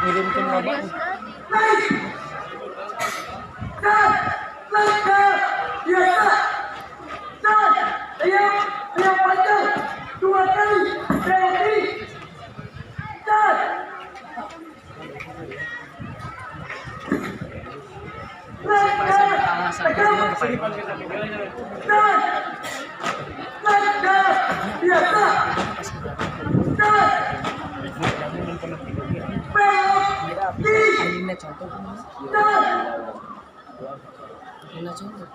Ngirimkan lobak. Ini contoh. Ini contoh.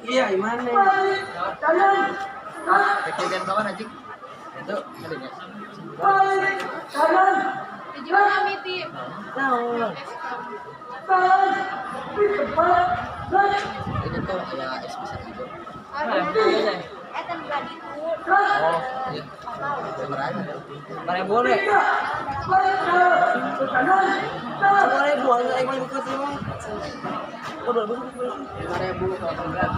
Iya, gimana? Kejadian kawan aja. Itu adanya. Tujuan kami tim. Ini tuh ya es bisa tidur. Oh, iya. Berani. Barang boleh. Boleh buang lagi mau ikut semua. Oh, 5.000 kalau enggak.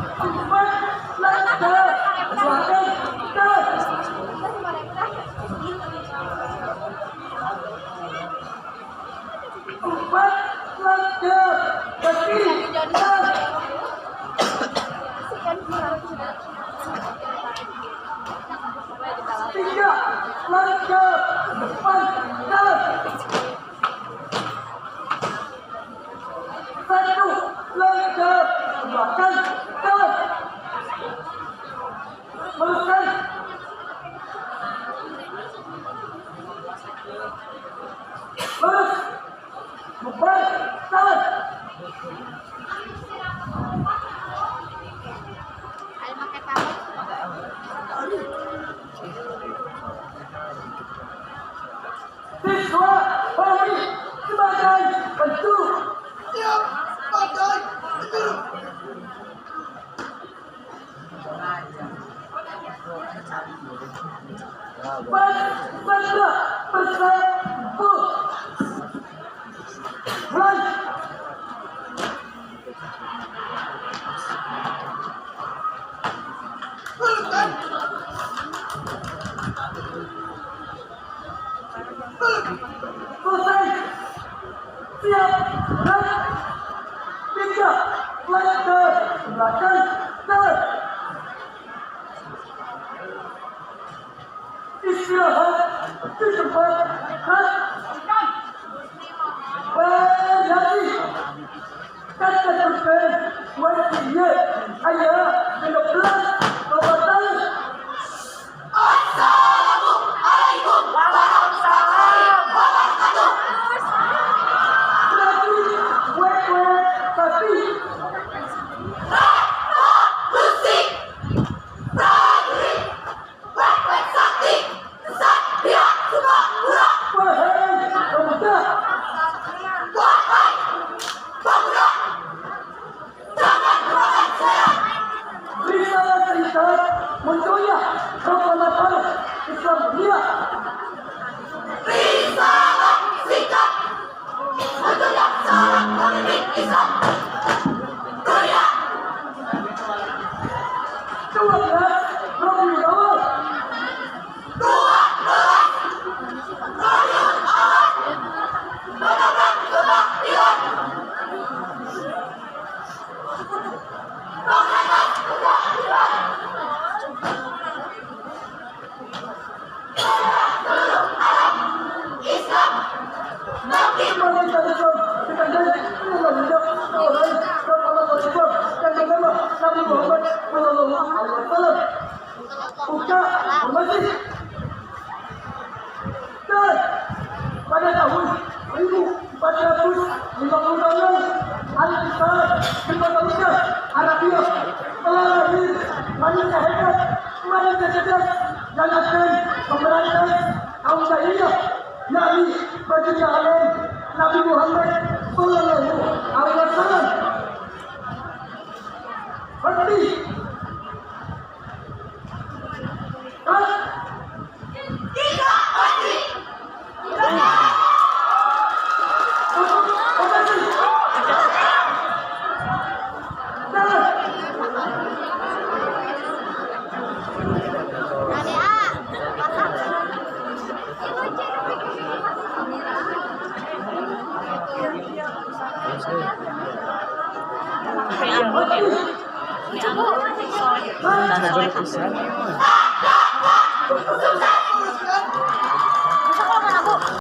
lanjut, depan, jalan. Satu, lanjut, belakang, jalan. Meluruskan. Lurus, beban, jalan. Ayo pakai tangan. Siswa kami sebagai penjuru. Siap, pakai penjuru. Benda bersatu. Mulai. Luruskan. Selesai. Siap. Dan tiga. Lanjut. Belakang. Jalan. Istirahat di tempat khas. Berhati. Kata terkait wakilnya ayah 16 Kabupaten. Assalamualaikum warahmatullahi wabarakatuh. Berarti wek-wek tapi Musik, prajurit, wek-wek sakti, kesatria, Sukapura. wahai pemuda. Wahai pemuda, jangan melawan saya. Risalah cerita munculnya proklamasi Islam dunia. Risalah singkat munculnya seorang pemimpin Islam dunia. 12 Rabiul Awal 12 Rabiul Awal menabrak kebatilan. Menghadap kebatilan. Seluruh alam Islam makin Pemerintah Islam kita jadi umat hidup orang proklamasi Islam yang bernama Nabi Muhammad Sallallahu Alaihi Wasallam. Buka masjid. Dan pada tahun 1456 Al-Islam di kota Mekah, Arabia telah lahir manusia hebat, manusia cerdas yang akan memerankan kaum jahiliyah, yakni baginda alam Nabi Muhammad Sallallahu Alaihi Wasallam. Berhenti. tidak mati. Ada Nah,